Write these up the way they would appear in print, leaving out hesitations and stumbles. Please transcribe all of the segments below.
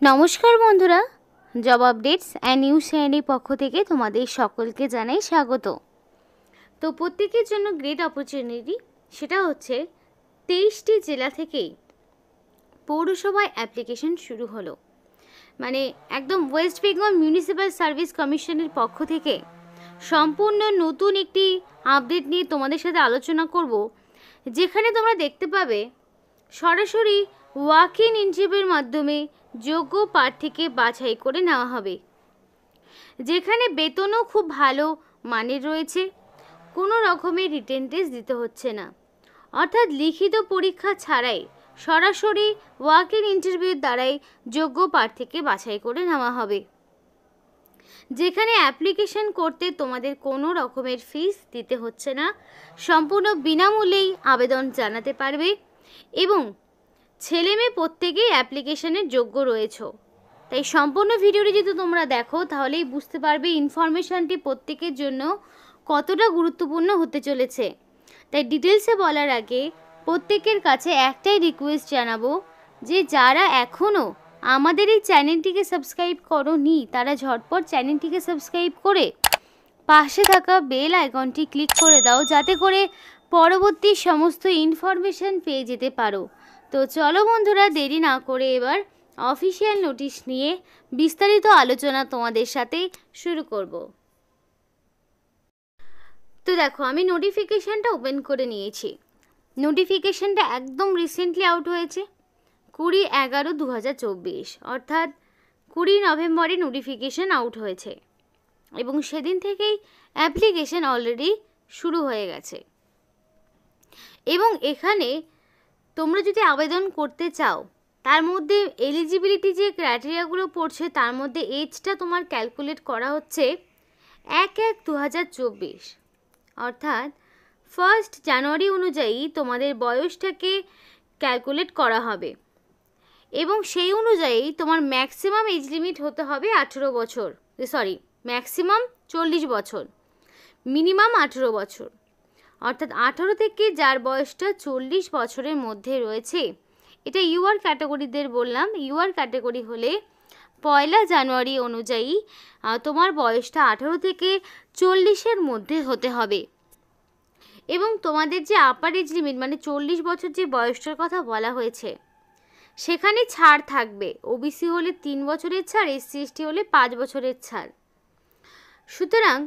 নমস্কার বন্ধুরা, job updates and news চ্যানেলের পক্ষ থেকে তোমাদের সকলকে জানাই স্বাগত। তো প্রত্যেকের জন্য গ্রেট অপরচুনিটি, সেটা হচ্ছে 23টি জেলা থেকেই পৌরসভায় অ্যাপ্লিকেশন শুরু হলো। মানে একদম ওয়েস্ট বেঙ্গল মিউনিসিপ্যাল সার্ভিস কমিশনের পক্ষ থেকে সম্পূর্ণ নতুন একটি আপডেট নিয়ে তোমাদের সাথে আলোচনা করব, যেখানে তোমরা দেখতে পাবে সরাসরি ওয়াক ইন ইন্টারভিউর মাধ্যমে যোগ্য প্রার্থীকে বাছাই করে নেওয়া হবে, যেখানে বেতনও খুব ভালো মানের রয়েছে। কোনো রকমের রিটেন টেস্ট দিতে হচ্ছে না, অর্থাৎ লিখিত পরীক্ষা ছাড়াই সরাসরি ওয়াক ইন ইন্টারভিউর দ্বারাই যোগ্য প্রার্থীকে বাছাই করে নেওয়া হবে, যেখানে অ্যাপ্লিকেশন করতে তোমাদের কোনো রকমের ফিস দিতে হচ্ছে না, সম্পূর্ণ বিনামূল্যেই আবেদন জানাতে পারবে এবং ছেলেমেয়ে প্রত্যেকেই অ্যাপ্লিকেশনের যোগ্য রয়েছে। তাই সম্পূর্ণ ভিডিওটি যদি তোমরা দেখো তাহলেই বুঝতে পারবে ইনফরমেশনটি প্রত্যেকের জন্য কতটা গুরুত্বপূর্ণ হতে চলেছে। তাই ডিটেলসে বলার আগে প্রত্যেকের কাছে একটাই রিকোয়েস্ট জানাবো, যে যারা এখনও আমাদের এই চ্যানেলটিকে সাবস্ক্রাইব করোনি তারা ঝটপট চ্যানেলটিকে সাবস্ক্রাইব করে পাশে থাকা বেল আইকনটি ক্লিক করে দাও, যাতে করে পরবর্তী সমস্ত ইনফরমেশন পেয়ে যেতে পারো। তো চলো বন্ধুরা, দেরি না করে এবার অফিসিয়াল নোটিশ নিয়ে বিস্তারিত আলোচনা তোমাদের সাথে শুরু করব। তো দেখো, আমি নোটিফিকেশানটা ওপেন করে নিয়েছি। নোটিফিকেশানটা একদম রিসেন্টলি আউট হয়েছে 20/11/2024, অর্থাৎ 20 নভেম্বরে নোটিফিকেশান আউট হয়েছে এবং সেদিন থেকেই অ্যাপ্লিকেশান অলরেডি শুরু হয়ে গেছে। এবং এখানে তোমরা যদি আবেদন করতে চাও, তার মধ্যে এলিজিবিলিটি যে ক্রাইটেরিয়াগুলো পড়ছে তার মধ্যে এজটা তোমার ক্যালকুলেট করা হচ্ছে 1/1/2024, অর্থাৎ 1 জানুয়ারি অনুযায়ী তোমাদের বয়সটাকে ক্যালকুলেট করা হবে এবং সেই অনুযায়ী তোমার ম্যাক্সিমাম এজ লিমিট হতে হবে 18 বছর, ম্যাক্সিমাম 40 বছর, মিনিমাম 18 বছর, অর্থাৎ 18 থেকে যার বয়সটা 40 বছরের মধ্যে রয়েছে। এটা ইউআর ক্যাটাগরিদের বললাম। ইউআর ক্যাটাগরি হলে 1 জানুয়ারি অনুযায়ী তোমার বয়সটা 18 থেকে 40-এর মধ্যে হতে হবে এবং তোমাদের যে আপার এজ লিমিট মানে 40 বছর যে বয়সটার কথা বলা হয়েছে সেখানে ছাড় থাকবে। ওবিসি হলে 3 বছরের ছাড়, এসসি এসটি হলে 5 বছরের ছাড়। সুতরাং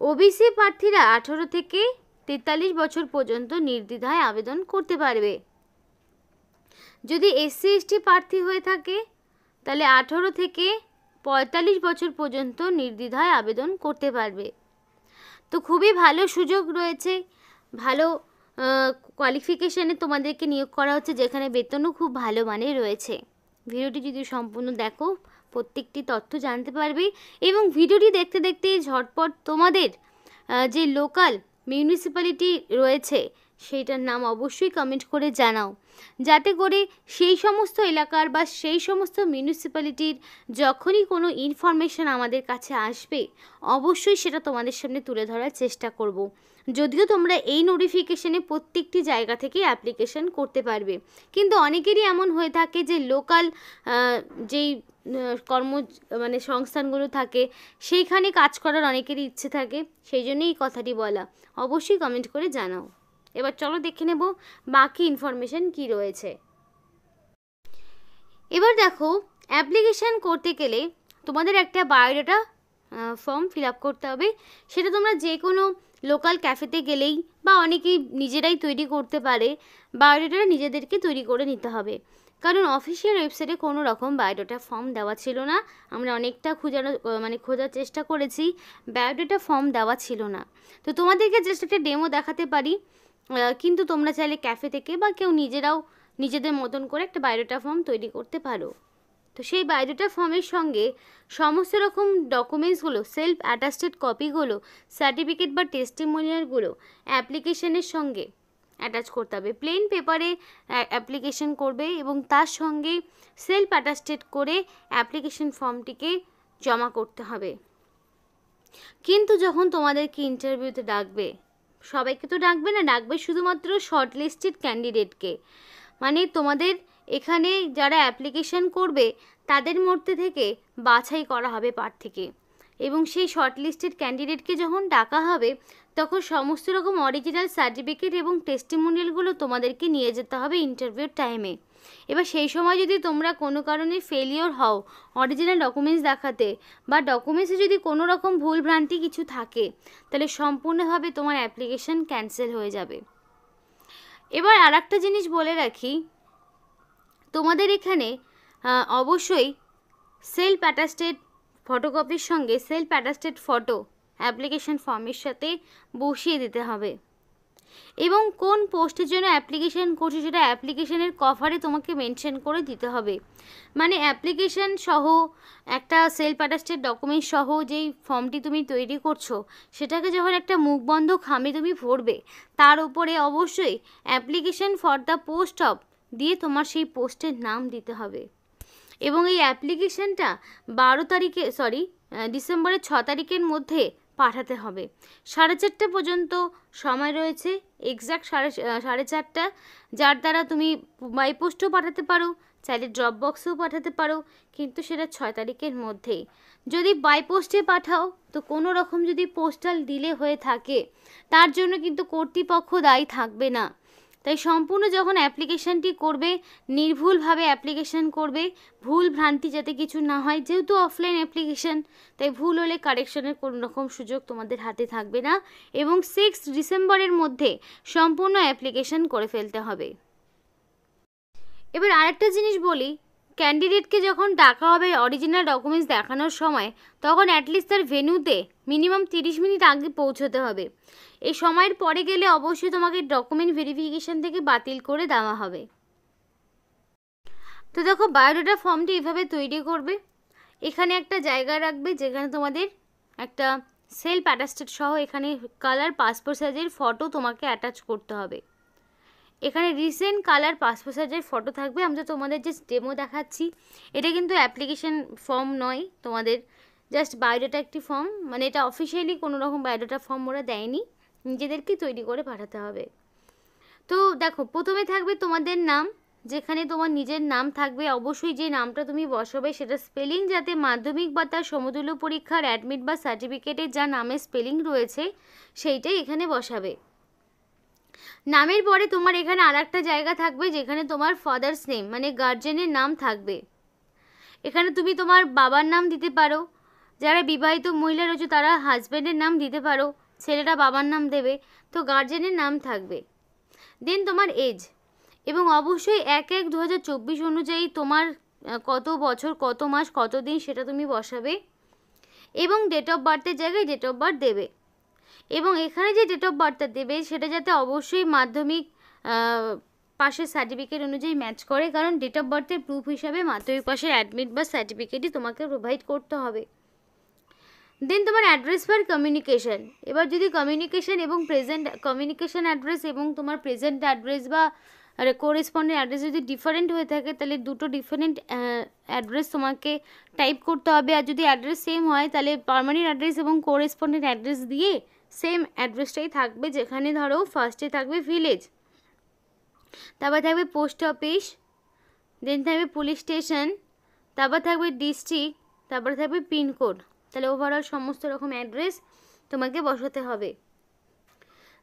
ওবিসি প্রার্থীরা 18 থেকে 43 বছর পর্যন্ত নির্দ্বিধায় আবেদন করতে পারবে। যদি এসসি এসটি প্রার্থী হয়ে থাকে তাহলে 18 থেকে 45 বছর পর্যন্ত নির্দ্বিধায় আবেদন করতে পারবে। তো খুবই ভালো সুযোগ রয়েছে, ভালো কোয়ালিফিকেশানে তোমাদেরকে নিয়োগ করা হচ্ছে, যেখানে বেতনও খুব ভালো মানের রয়েছে। ভিডিওটি যদি সম্পূর্ণ দেখো প্রত্যেকটি তথ্য জানতে পারবে এবং ভিডিওটি দেখতে দেখতে ঝটপট তোমাদের যে লোকাল মিউনিসিপ্যালিটি রয়েছে সেইটার নাম অবশ্যই কমেন্ট করে জানাও, যাতে করে সেই সমস্ত এলাকার বা সেই সমস্ত মিউনিসিপ্যালিটির যখনই কোনো ইনফরমেশান আমাদের কাছে আসবে অবশ্যই সেটা তোমাদের সামনে তুলে ধরার চেষ্টা করব। যদিও তোমরা এই নোটিফিকেশানে প্রত্যেকটি জায়গা থেকে অ্যাপ্লিকেশান করতে পারবে, কিন্তু অনেকেরই এমন হয়ে থাকে যে লোকাল যেই সংস্থানগুলো থাকে সেইখানে কাজ করার অনেকেরই ইচ্ছে থাকে, সেই জন্যই এই কথাটি বলা। অবশ্যই কমেন্ট করে জানাও। এবার চলো দেখে নেব বাকি ইনফরমেশান কি রয়েছে। এবার দেখো, অ্যাপ্লিকেশান করতে গেলে তোমাদের একটা বায়োডাটা ফর্ম ফিল আপ করতে হবে। সেটা তোমরা যে কোনো লোকাল ক্যাফেতে গেলেই বা অনেকেই নিজেরাই তৈরি করতে পারে। বায়োডাটা নিজেদেরকে তৈরি করে নিতে হবে, কারণ অফিসিয়াল ওয়েবসাইটে কোনো রকম বায়োডাটা ফর্ম দেওয়া ছিল না। আমরা অনেকটা খোঁজার চেষ্টা করেছি, বায়োডাটা ফর্ম দেওয়া ছিল না। তো তোমাদেরকে জাস্ট একটা ডেমো দেখাতে পারি, কিন্তু তোমরা চাইলে ক্যাফে থেকে বা কেউ নিজেরাও নিজেদের মতন করে একটা বায়োডাটা ফর্ম তৈরি করতে পারো। তো সেই বায়োডাটা ফর্মের সঙ্গে সমস্ত রকম ডকুমেন্টসগুলো, সেলফ অ্যাটাস্টেড কপিগুলো, সার্টিফিকেট বা টেস্টিমোনিয়ালগুলো অ্যাপ্লিকেশনের সঙ্গে অ্যাটাচ করতে হবে। প্লেন পেপারে অ্যাপ্লিকেশন করবে এবং তার সঙ্গে সেলফ অ্যাটাস্টেড করে অ্যাপ্লিকেশন ফর্মটিকে জমা করতে হবে। কিন্তু যখন তোমাদেরকে ইন্টারভিউতে ডাকবে, সবাইকে তো ডাকবে না, ডাকবে শুধুমাত্র শর্টলিস্টেড ক্যান্ডিডেটকে। মানে তোমাদের এখানে যারা অ্যাপ্লিকেশন করবে তাদের মধ্যে থেকে বাছাই করা হবে প্রার্থীকে, এবং সেই শর্টলিস্টেড ক্যান্ডিডেটকে যখন ডাকা হবে তখন সমস্ত রকম অরিজিনাল সার্টিফিকেট এবং টেস্টিমোনিয়ালগুলো তোমাদেরকে নিয়ে যেতে হবে ইন্টারভিউর টাইমে। এবার সেই সময় যদি তোমরা কোনো কারণে ফেলিওর হও অরিজিনাল ডকুমেন্টস দেখাতে, বা ডকুমেন্টসে যদি কোনো রকম ভুলভ্রান্তি কিছু থাকে, তাহলে সম্পূর্ণভাবে তোমার অ্যাপ্লিকেশন ক্যান্সেল হয়ে যাবে। এবার আর একটা জিনিস বলে রাখি, তোমাদের এখানে অবশ্যই সেলফ অ্যাটাস্টেড ফটোকপির সঙ্গে সেলফ অ্যাটাস্টেড ফটো অ্যাপ্লিকেশন ফর্মের সাথে বসিয়ে দিতে হবে, এবং কোন পোস্টের জন্য অ্যাপ্লিকেশন করছো সেটা অ্যাপ্লিকেশনের কভারে তোমাকে মেনশন করে দিতে হবে। মানে অ্যাপ্লিকেশন সহ একটা সেলফ অ্যাটাস্টেড ডকুমেন্ট সহ যেই ফর্মটি তুমি তৈরি করছো সেটাকে যখন একটা মুখবন্ধ খামে তুমি ভরবে, তার উপরে অবশ্যই application for the post of দিয়ে তোমার সেই পোস্টের নাম দিতে হবে। এবং এই অ্যাপ্লিকেশনটা ডিসেম্বরের 6 তারিখের মধ্যে পাঠাতে হবে। 4:30 পর্যন্ত সময় রয়েছে, এক্স্যাক্ট 4:30, যার দ্বারা তুমি বাই পোস্টও পাঠাতে পারো, চাইলে ড্রপ বক্সেও পাঠাতে পারো, কিন্তু সেটা 6 তারিখের মধ্যেই। যদি বাই পোস্টে পাঠাও তো কোনো রকম যদি পোস্টাল ডিলে হয়ে থাকে তার জন্য কিন্তু কর্তৃপক্ষ দায়ী থাকবে না। তাই সম্পূর্ণ যখন অ্যাপ্লিকেশানটি করবে নির্ভুলভাবে অ্যাপ্লিকেশান করবে, ভুল ভ্রান্তি যাতে কিছু না হয়, যেহেতু অফলাইন অ্যাপ্লিকেশান তাই ভুল হলে কারেকশনের কোনো রকম সুযোগ তোমাদের হাতে থাকবে না, এবং 6 ডিসেম্বরের মধ্যে সম্পূর্ণ অ্যাপ্লিকেশান করে ফেলতে হবে। এবার আরেকটা জিনিস বলি, ক্যান্ডিডেটকে যখন ডাকা হবে অরিজিনাল ডকুমেন্টস দেখানোর সময়, তখন অ্যাটলিস্ট তার ভেন্যুতে মিনিমাম 30 মিনিট আগে পৌঁছতে হবে। এই সময়ের পরে গেলে অবশ্যই তোমাকে ডকুমেন্ট ভেরিফিকেশান থেকে বাতিল করে দেওয়া হবে। তো দেখো, বায়োডাটা ফর্মটি এভাবে তৈরি করবে। এখানে একটা জায়গা রাখবে যেখানে তোমাদের একটা সেলফ অ্যাটাস্টেড সহ এখানে কালার পাসপোর্ট সাইজের ফটো তোমাকে অ্যাটাচ করতে হবে। এখানে রিসেন্ট কালার পাসপোর্ট সাইজের ফটো থাকবে। আমি তো তোমাদের যে ডেমো দেখাচ্ছি এটা কিন্তু অ্যাপ্লিকেশন ফর্ম নয়, তোমাদের জাস্ট বায়োডাটা একটি ফর্ম, মানে এটা অফিসিয়ালি কোনো রকম বায়োডাটা ফর্ম ওরা দেয়নি, নিজেদেরকে তৈরি করে পাঠাতে হবে। তো দেখো, প্রথমে থাকবে তোমাদের নাম, যেখানে তোমার নিজের নাম থাকবে। অবশ্যই যে নামটা তুমি বসাবে সেটা স্পেলিং যাতে মাধ্যমিক বা তার সমতুল্য পরীক্ষার অ্যাডমিট বা সার্টিফিকেটে যা নামের স্পেলিং রয়েছে সেইটাই এখানে বসাবে। নামের পরে তোমার এখানে আর একটা জায়গা থাকবে যেখানে তোমার ফাদার্স নেম মানে গার্জেনের নাম থাকবে। এখানে তুমি তোমার বাবার নাম দিতে পারো, যারা বিবাহিত মহিলা রয়েছে তারা হাজব্যান্ডের নাম দিতে পারো, ছেলেটা বাবার নাম দেবে, তো গার্জেনের নাম থাকবে। দেন তোমার এজ, এবং অবশ্যই 1/1/2024 অনুযায়ী তোমার কত বছর, কত মাস, কত দিন সেটা তুমি বসাবে, এবং ডেট অফ বার্থের জায়গায় ডেট অফ বার্থ দেবে। এবং এখানে যে ডেট অফ বার্থটা দেবে সেটা যাতে অবশ্যই মাধ্যমিক পাশের সার্টিফিকেট অনুযায়ী ম্যাচ করে, কারণ ডেট অফ বার্থের প্রুফ হিসাবে মাধ্যমিক পাশের অ্যাডমিট বা সার্টিফিকেটই তোমাকে প্রোভাইড করতে হবে। দেন তোমার অ্যাড্রেস ফর কমিউনিকেশন। এবার যদি কমিউনিকেশন এবং প্রেজেন্ট কমিউনিকেশন অ্যাড্রেস এবং তোমার প্রেজেন্ট অ্যাড্রেস বা কোরেসপন্ডেন্ট অ্যাড্রেস যদি ডিফারেন্ট হয়ে থাকে তাহলে দুটো ডিফারেন্ট অ্যাড্রেস তোমাকে টাইপ করতে হবে। আর যদি অ্যাড্রেস সেম হয় তাহলে পার্মানেন্ট অ্যাড্রেস এবং কোরেসপন্ডেন্ট অ্যাড্রেস দিয়ে সেম অ্যাড্রেসটাই থাকবে, যেখানে ধরো ফার্স্টে থাকবে ভিলেজ, তারপর থাকবে পোস্ট অফিস, দেন থাকবে পুলিশ স্টেশন, তারপর থাকবে ডিস্ট্রিক্ট, তারপর থাকবে পিনকোড। তাহলে ওভারঅল সমস্ত রকম অ্যাড্রেস তোমাকে বসাতে হবে।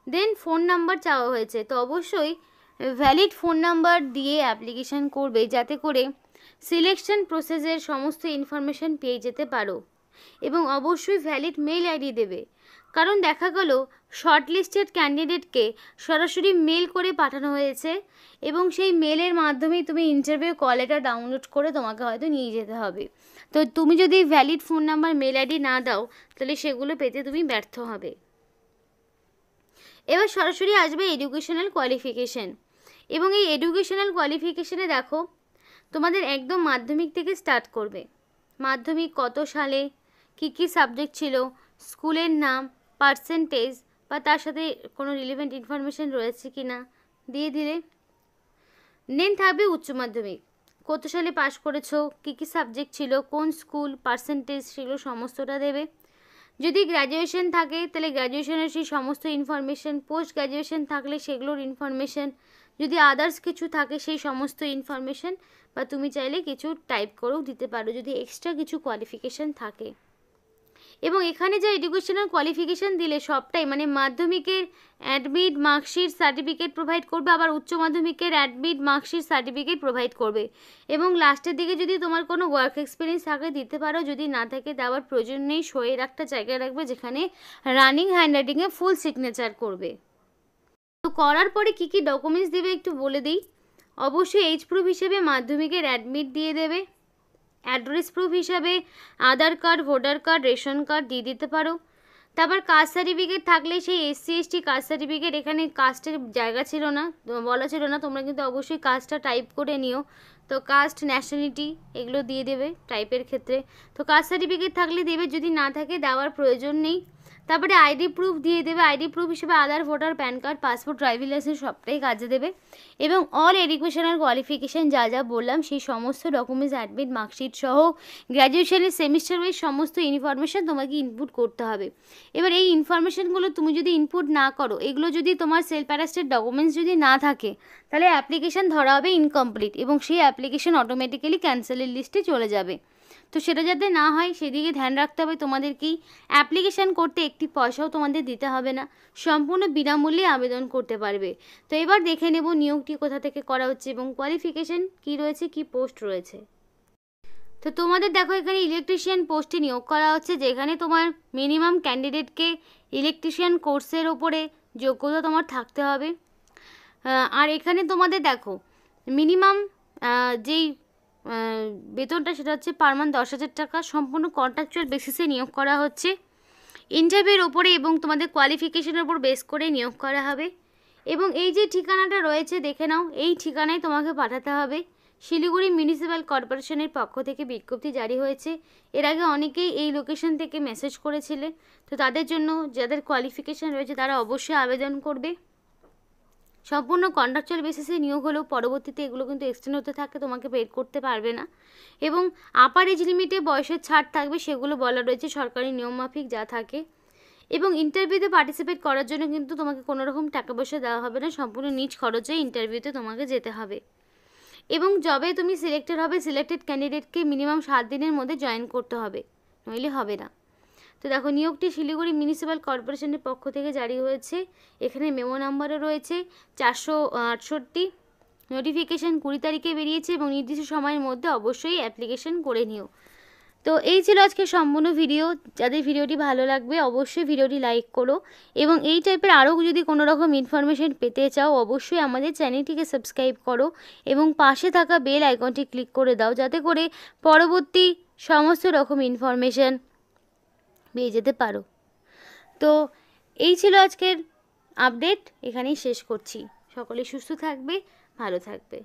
দেন ফোন নাম্বার চাওয়া হয়েছে, তো অবশ্যই ভ্যালিড ফোন নাম্বার দিয়ে অ্যাপ্লিকেশান করবে যাতে করে সিলেকশন প্রসেসের সমস্ত ইনফরমেশান পেয়ে যেতে পারো, এবং অবশ্যই ভ্যালিড মেল আইডি দেবে, কারণ দেখা গেল শর্টলিস্টেড ক্যান্ডিডেটকে সরাসরি মেল করে পাঠানো হয়েছে এবং সেই মেলের মাধ্যমেই তুমি ইন্টারভিউ কল লেটার ডাউনলোড করে তোমাকে হয়তো নিয়ে যেতে হবে। তো তুমি যদি valid phone number mail ID না দাও তাহলে সেগুলো পেতে তুমি ব্যর্থ হবে। এবার সরাসরি আসবে এডুকেশনাল কোয়ালিফিকেশান, এবং এই এডুকেশনাল কোয়ালিফিকেশানে দেখো তোমাদের একদম মাধ্যমিক থেকে স্টার্ট করবে। মাধ্যমিক কত সালে, কী কী সাবজেক্ট ছিল, স্কুলের নাম, পার্সেন্টেজ বা তার সাথে কোনো রিলেভেন্ট ইনফরমেশান রয়েছে কি না দিয়ে দিলে। দেন থাকবে উচ্চ মাধ্যমিক, কত সালে পাস করেছো, কী কী সাবজেক্ট ছিল, কোন স্কুল, পার্সেন্টেজ, সেগুলো সমস্তটা দেবে। যদি গ্র্যাজুয়েশন থাকে তাহলে গ্র্যাজুয়েশনের সেই সমস্ত ইনফরমেশান, পোস্ট গ্র্যাজুয়েশন থাকলে সেগুলোর ইনফরমেশান, যদি আদার্স কিছু থাকে সেই সমস্ত ইনফরমেশন, বা তুমি চাইলে কিছু টাইপ করেও দিতে পারো যদি এক্সট্রা কিছু কোয়ালিফিকেশান থাকে। এবং এখানে যা এডুকেশনাল কোয়ালিফিকেশান দিলে সবটাই মানে মাধ্যমিকের অ্যাডমিট মার্কশিট সার্টিফিকেট প্রোভাইড করবে, আবার উচ্চ মাধ্যমিকের অ্যাডমিট মার্কশিট সার্টিফিকেট প্রোভাইড করবে। এবং লাস্টের দিকে যদি তোমার কোনো ওয়ার্ক এক্সপিরিয়েন্স থাকে দিতে পারো, যদি না থাকে দেওয়ার প্রয়োজন নেই, সইয়ের একটা জায়গায় রাখবে যেখানে রানিং হ্যান্ডরাইটিংয়ে ফুল সিগনেচার করবে। তো করার পরে কী কী ডকুমেন্টস দেবে একটু বলে দিই। অবশ্যই এজ প্রুফ হিসেবে মাধ্যমিকের অ্যাডমিট দিয়ে দেবে। অ্যাড্রেস প্রুফ হিসাবে Aadhaar card, voter card, ration card দিয়ে দিতে পারো। তারপর কাস্ট সার্টিফিকেট থাকলে সেই এসসি এসটি কাস্ট সার্টিফিকেট, এখানে কাস্টের জায়গা ছিল না, বলা ছিল না, তোমরা কিন্তু অবশ্যই কাস্টটা টাইপ করে নিও। তো কাস্ট, ন্যাশনালিটি এগুলো দিয়ে দেবে টাইপের ক্ষেত্রে। তো কাস্ট সার্টিফিকেট থাকলে দেবে, যদি না থাকে দেওয়ার প্রয়োজন নেই। তারপরে আইডি প্রুফ দিয়ে দেবে। আইডি প্রুফ হিসেবে Aadhaar, voter, PAN card, passport, driving licence সবটাই কাজে দেবে। এবং অল এডুকেশনাল কোয়ালিফিকেশান যা যা বললাম সেই সমস্ত ডকুমেন্টস, অ্যাডমিট মার্কশিট সহ গ্র্যাজুয়েশনের সেমিস্টার ওয়াইজ সমস্ত ইনফরমেশান তোমাকে ইনপুট করতে হবে। এবার এই ইনফরমেশানগুলো তুমি যদি ইনপুট না করো, এগুলো যদি তোমার সেলফ অ্যাটাস্টেড ডকুমেন্টস যদি না থাকে, তাহলে অ্যাপ্লিকেশান ধরা হবে ইনকমপ্লিট এবং সেই অ্যাপ্লিকেশান অটোমেটিক্যালি ক্যান্সেলের লিস্টে চলে যাবে। তো সেটা যাতে না হয় সেদিকে ধ্যান রাখতে হবে তোমাদেরকেই। অ্যাপ্লিকেশান করতে একটি পয়সাও তোমাদের দিতে হবে না, সম্পূর্ণ বিনামূল্যে আবেদন করতে পারবে। তো এবার দেখে নেব নিয়োগটি কোথা থেকে করা হচ্ছে এবং কোয়ালিফিকেশান কী রয়েছে, কী পোস্ট রয়েছে। তো তোমাদের দেখো এখানে ইলেকট্রিশিয়ান পোস্টে নিয়োগ করা হচ্ছে, যেখানে তোমার মিনিমাম ক্যান্ডিডেটকে ইলেকট্রিশিয়ান কোর্সের ওপরে যোগ্যতা তোমার থাকতে হবে। আর এখানে তোমাদের দেখো মিনিমাম যেই বেতনটা সেটা হচ্ছে পার মান্থ 10,000 টাকা, সম্পূর্ণ কন্ট্রাকচুয়াল বেসিসে নিয়োগ করা হচ্ছে। ইন্টারভিউর ওপরে এবং তোমাদের কোয়ালিফিকেশনের ওপর বেস করে নিয়োগ করা হবে। এবং এই যে ঠিকানাটা রয়েছে দেখে নাও, এই ঠিকানায় তোমাকে পাঠাতে হবে। শিলিগুড়ি মিউনিসিপ্যাল কর্পোরেশনের পক্ষ থেকে বিজ্ঞপ্তি জারি হয়েছে। এর আগে অনেকেই এই লোকেশন থেকে মেসেজ করেছিলে, তো তাদের জন্য যাদের কোয়ালিফিকেশান রয়েছে তারা অবশ্যই আবেদন করবে। সম্পূর্ণ কন্ট্রাকচুয়াল বেসিসে নিয়োগ হলেও পরবর্তীতে এগুলো কিন্তু এক্সটেন্ড হতে থাকে, তোমাকে পেড করতে পারবে না। এবং আপার এজ লিমিটে বয়সের ছাড় থাকবে, সেগুলো বলা রয়েছে সরকারি নিয়মমাফিক যা থাকে। এবং ইন্টারভিউতে পার্টিসিপেট করার জন্য কিন্তু তোমাকে কোনো রকম টাকা পয়সা দেওয়া হবে না, সম্পূর্ণ নিজ খরচে ইন্টারভিউতে তোমাকে যেতে হবে। এবং যবে তুমি সিলেক্টেড হবে, সিলেক্টেড ক্যান্ডিডেটকে মিনিমাম 7 দিনের মধ্যে জয়েন করতে হবে, নইলে হবে না। তো দেখো নিয়োগটি শিলিগুড়ি মিউনিসিপ্যাল কর্পোরেশনের পক্ষ থেকে জারি হয়েছে। এখানে মেমো নাম্বারও রয়েছে 468। নোটিফিকেশান 20 তারিখে বেরিয়েছে এবং নির্দিষ্ট সময়ের মধ্যে অবশ্যই অ্যাপ্লিকেশন করে নিও। তো এই ছিল আজকে সম্পূর্ণ ভিডিও। যাদের ভিডিওটি ভালো লাগবে অবশ্যই ভিডিওটি লাইক করো এবং এই টাইপের আরও যদি কোনো রকম ইনফরমেশন পেতে চাও অবশ্যই আমাদের চ্যানেলটিকে সাবস্ক্রাইব করো এবং পাশে থাকা বেল আইকনটি ক্লিক করে দাও, যাতে করে পরবর্তী সমস্ত রকম ইনফরমেশন পেয়ে যেতে পারো। তো এই ছিল আজকের আপডেট, এখানেই শেষ করছি। সকলে সুস্থ থাকবে, ভালো থাকবে।